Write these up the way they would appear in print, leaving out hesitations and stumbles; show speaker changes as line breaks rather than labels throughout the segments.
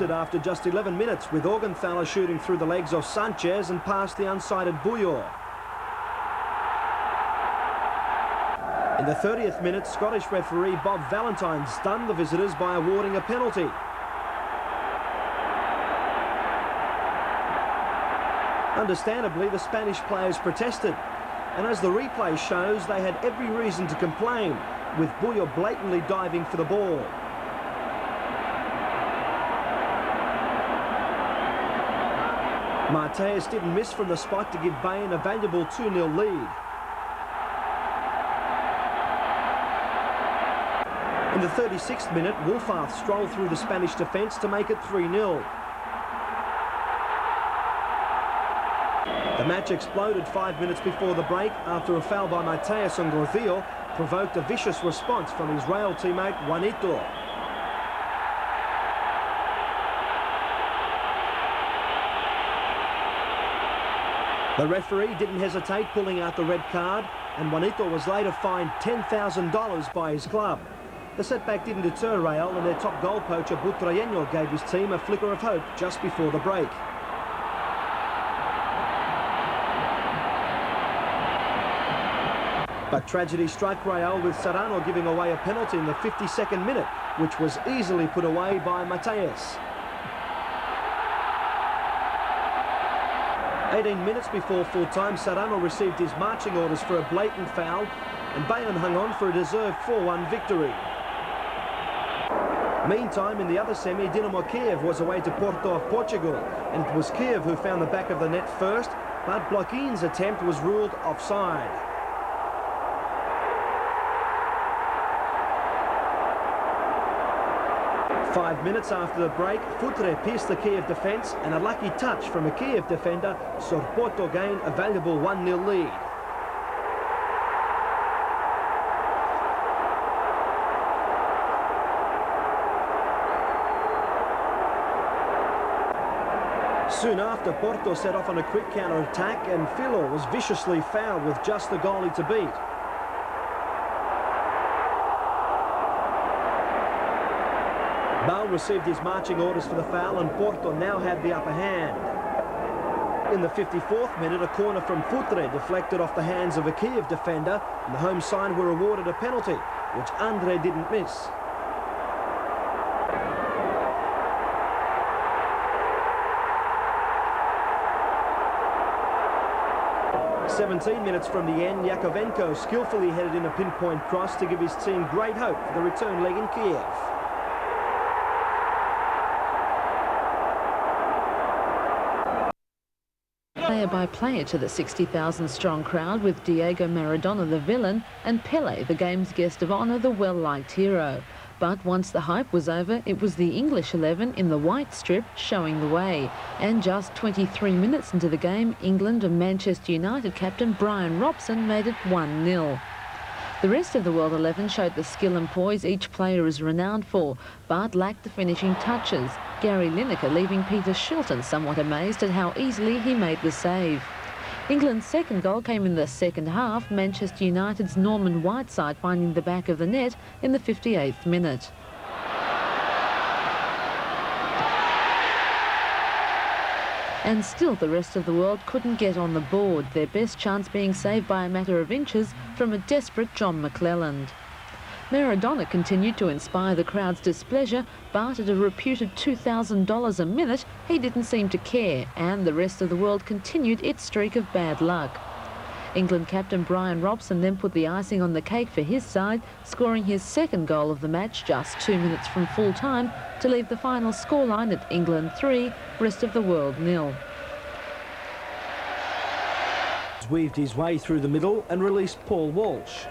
lifted after just 11 minutes, with Augenthaler shooting through the legs of Sanchez and past the unsighted Bouillon. In the 30th minute, Scottish referee Bob Valentine stunned the visitors by awarding a penalty. Understandably, the Spanish players protested, and as the replay shows, they had every reason to complain, with Bouillon blatantly diving for the ball. Mateus didn't miss from the spot to give Bayern a valuable 2-0 lead. In the 36th minute, Wolfarth strolled through the Spanish defence to make it 3-0. The match exploded 5 minutes before the break after a foul by Mateus on Gordillo provoked a vicious response from his Real teammate Juanito. The referee didn't hesitate pulling out the red card, and Juanito was later fined $10,000 by his club. The setback didn't deter Real, and their top goal poacher Butragueño gave his team a flicker of hope just before the break. But tragedy struck Real, with Serrano giving away a penalty in the 52nd minute, which was easily put away by Mateus. 18 minutes before full-time, Serrano received his marching orders for a blatant foul, and Bayern hung on for a deserved 4-1 victory. Meantime, in the other semi, Dinamo Kiev was away to Porto of Portugal, and it was Kiev who found the back of the net first, but Bloquin's attempt was ruled offside. Five minutes after the break, Futre pierced the Kiev defence, and a lucky touch from a Kiev defender saw Porto gain a valuable 1-0 lead. Soon after, Porto set off on a quick counter-attack, and Filo was viciously fouled with just the goalie to beat. Bale received his marching orders for the foul, and Porto now had the upper hand. In the 54th minute, a corner from Futre deflected off the hands of a Kiev defender, and the home side were awarded a penalty, which Andre didn't miss. "17 minutes from the end, Yakovenko skillfully headed in a pinpoint cross to give his team great hope for the return leg in Kiev.
Player by player to the 60,000-strong crowd, with Diego Maradona the villain and Pelé, the game's guest of honour, the well-liked hero. But once the hype was over, it was the English 11 in the white strip showing the way. And just 23 minutes into the game, England and Manchester United captain Brian Robson made it 1-0. The rest of the World 11 showed the skill and poise each player is renowned for, but lacked the finishing touches, Gary Lineker leaving Peter Shilton somewhat amazed at how easily he made the save. England's second goal came in the second half, Manchester United's Norman Whiteside finding the back of the net in the 58th minute. And still the rest of the world couldn't get on the board, their best chance being saved by a matter of inches from a desperate John McClelland. Maradona continued to inspire the crowd's displeasure, but at a reputed $2,000 a minute, he didn't seem to care, and the rest of the world continued its streak of bad luck. England captain Brian Robson then put the icing on the cake for his side, scoring his second goal of the match just 2 minutes from full time to leave the final scoreline at England 3, rest of the world 0.
Weaved his way through the middle and released Paul Walsh.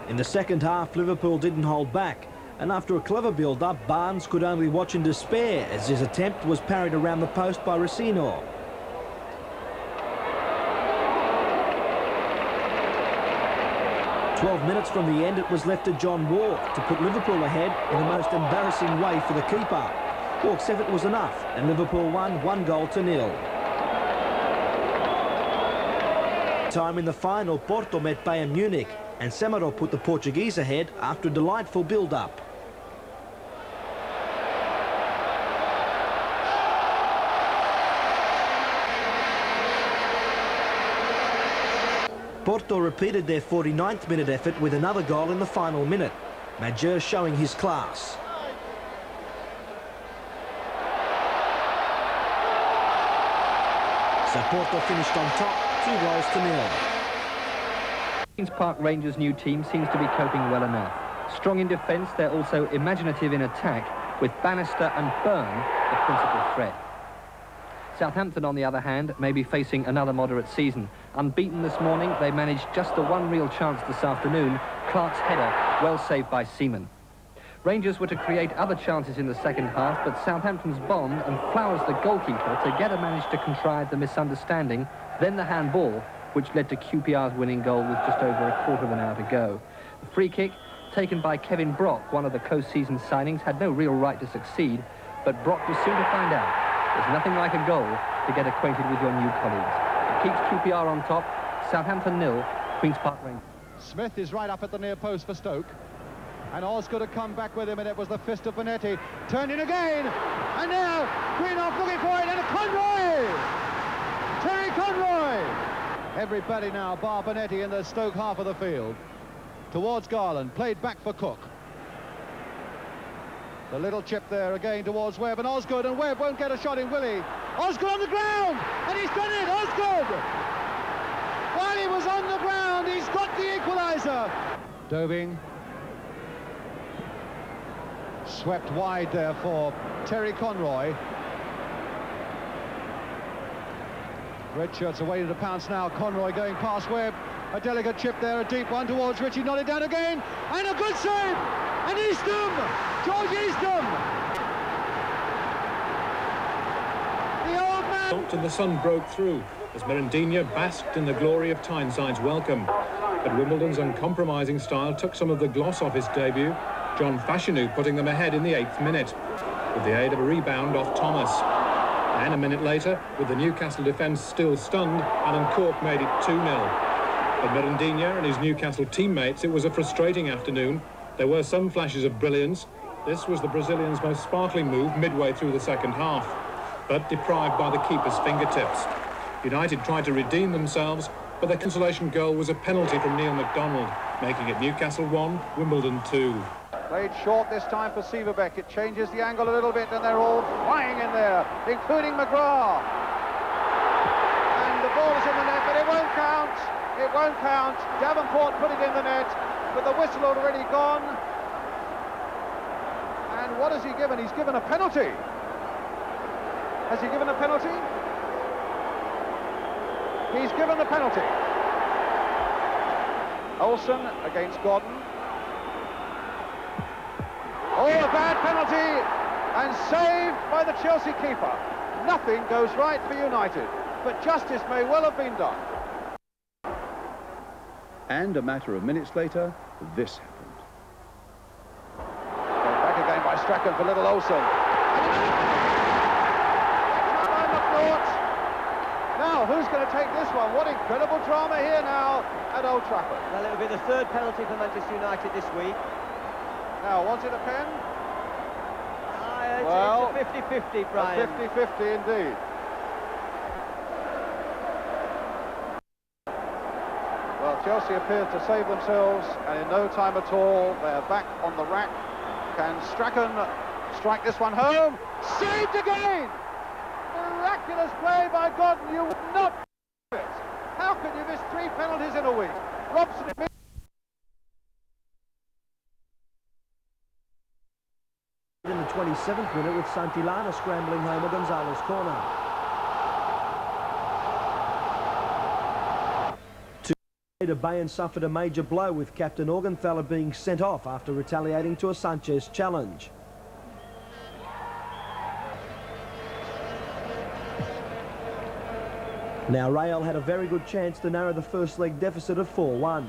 In the second half, Liverpool didn't hold back, and after a clever build-up, Barnes could only watch in despair as his attempt was parried around the post by Racino. "12 minutes from the end, it was left to John Walk to put Liverpool ahead in the most embarrassing way for the keeper. Walk's effort was enough, and Liverpool won 1-0. time in the final, Porto met Bayern Munich, and Semedo put the Portuguese ahead after a delightful build-up. Porto repeated their 49th minute effort with another goal in the final minute. Majeur showing his class. So Porto finished on top, 2-0.
Queen's Park Rangers' new team seems to be coping well enough. Strong in defence, they're also imaginative in attack, with Bannister and Byrne the principal threat. Southampton, on the other hand, may be facing another moderate season. Unbeaten this morning, they managed just the one real chance this afternoon, Clark's header, well saved by Seaman. Rangers were to create other chances in the second half, but Southampton's Bond and Flowers, the goalkeeper, together managed to contrive the misunderstanding, then the handball, which led to QPR's winning goal with just over a quarter of an hour to go. The free kick, taken by Kevin Brock, one of the close-season signings, had no real right to succeed, but Brock was soon to find out. There's nothing like a goal to get acquainted with your new colleagues. It keeps QPR on top, Southampton 0, Queen's Park Rangers.
Smith is right up at the near post for Stoke. And Osgood had come back with him, and it was the fist of Bonetti. Turned in again, and now Greenough looking for it, and Conroy! Terry Conroy! Everybody now, bar Bonetti, in the Stoke half of the field. Towards Garland, played back for Cook. The little chip there again towards Webb, and Osgood, and Webb won't get a shot in, will he? Osgood on the ground, and he's done it, Osgood! While he was on the ground, he's got the equaliser. Doving. Swept wide there for Terry Conroy. Red shirts away to the pounce now. Conroy going past Webb. A delicate chip there, a deep one towards Ritchie. Nodded down again, and a good save! And Eastham! George Eastham! The old man!
And the sun broke through as Merendinha basked in the glory of Tyneside's welcome. But Wimbledon's uncompromising style took some of the gloss off his debut. John Fashanu putting them ahead in the 8th minute, with the aid of a rebound off Thomas. And a minute later, with the Newcastle defence still stunned, Alan Cork made it 2-0. For Merendinha and his Newcastle teammates, it was a frustrating afternoon. There were some flashes of brilliance. This was the Brazilians' most sparkling move midway through the second half, but deprived by the keeper's fingertips. United tried to redeem themselves, but their consolation goal was a penalty from Neil MacDonald, making it Newcastle 1, Wimbledon 2.
Played short this time for Sieverbeck. It changes the angle a little bit, and they're all flying in there, including McGrath. And the ball is in the net, but it won't count. It won't count. Davenport put it in the net, but the whistle already gone. And what has he given? He's given a penalty. Has he given a penalty? He's given the penalty. Olsen against Gordon. Oh, a bad penalty, and saved by the Chelsea keeper. Nothing goes right for United, but justice may well have been done.
And a matter of minutes later, this happened.
Back again by Strachan for little Olsen. Now, who's going to take this one? What incredible drama here now at Old Trafford.
Well, it'll be the third penalty for Manchester United this week.
Now, was it a pen?
Well, it's a 50-50, Brian.
A 50-50 indeed. Well, Chelsea appeared to save themselves, and in no time at all, they're back on the rack. Can Strachan strike this one home? Saved again! Miraculous play by Gordon. You would not do it. How could you miss 3 penalties in a week? Robson
in the 27th minute with Santillana scrambling home a Gonzalez corner. Later, Bayern suffered a major blow with captain Augenthaler being sent off after retaliating to a Sanchez challenge. Now Real had a very good chance to narrow the first leg deficit of 4-1.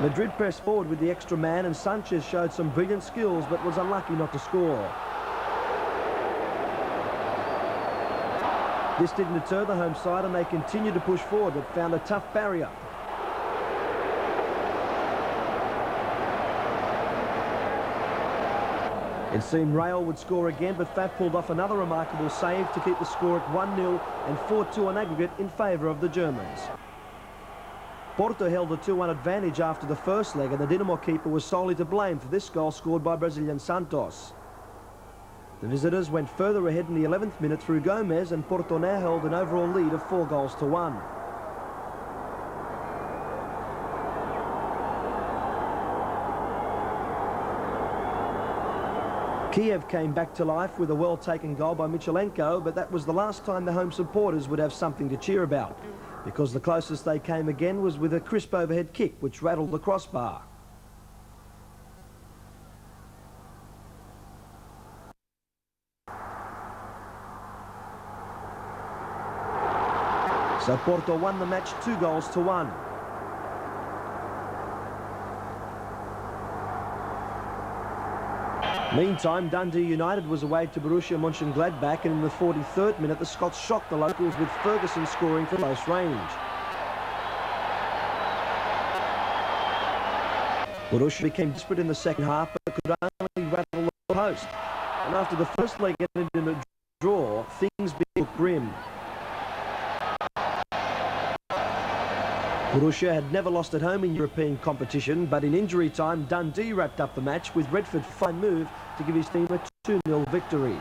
Madrid pressed forward with the extra man, and Sanchez showed some brilliant skills but was unlucky not to score. This didn't deter the home side and they continued to push forward but found a tough barrier. It seemed Rail would score again, but Faf pulled off another remarkable save to keep the score at 1-0 and 4-2 on aggregate in favour of the Germans. Porto held a 2-1 advantage after the first leg, and the Dinamo keeper was solely to blame for this goal scored by Brazilian Santos. The visitors went further ahead in the 11th minute through Gomez, and Porto now held an overall lead of 4-1. Kiev came back to life with a well-taken goal by Michelenko, but that was the last time the home supporters would have something to cheer about, because the closest they came again was with a crisp overhead kick which rattled the crossbar. So Porto won the match 2-1. Meantime, Dundee United was away to Borussia Mönchengladbach, and in the 43rd minute the Scots shocked the locals with Ferguson scoring from close range. Borussia became desperate in the second half but could only rattle the post. And after the first leg ended in a draw, things became grim. Borussia had never lost at home in European competition, but in injury time, Dundee wrapped up the match with Redford's fine move to give his team a 2-0 victory.